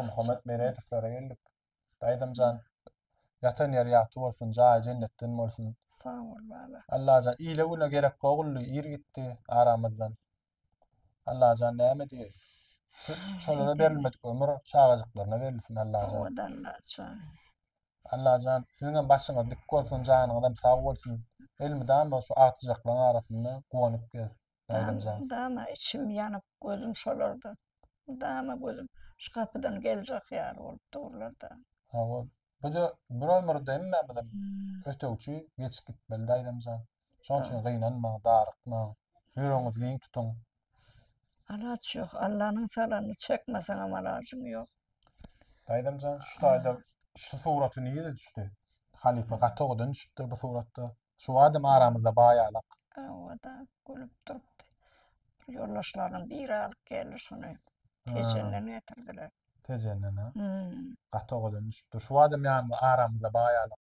Muhammed Meretov'lara geldik. Daýdamjan ýatan ýer ýaty bolsun, jaý jennetden bolsun. Sağ ol baba. Allahyjan yle güne gerek gogully ir gitdi aramyzdan. Allahyjan näme diýer? Şolara berilmedik ömür şagajyklaryna berilsin Allahyjan. Odan laçan. Allahyjan siziň başyňyz dik bolsun, janyňyzam sag bolsun. Elmidam şu atyjaklaryň arasynda gowanyp gel. Daýdamjan. Dama içim yanıp gözüm şolarda. Dama gözüm şu kapıdan gelecek ýar bolup durlarda. Hawa bir ömürde emme bilen ötegçi geçip gitmeli daýdamjan. Şoň üçin gynanma, darykma. Ýüregiňiz giň tutuň. Alaç yok. Allah'ın salanını çekmesen ama lazım yok. Daýdamjan şu taýda şu suraty niýe düşdi? Halipa gatogydan düşdi bu suratda. Şu adam aramyzda baýalyk. O da gülüp durupdy. Yoldaşlarım biri alıp geldi şunu. Teşenden getirdiler. Tejenden ha. Hmm. Gatogydan düşdi. Şu adam ýany aramyzda baýalyk.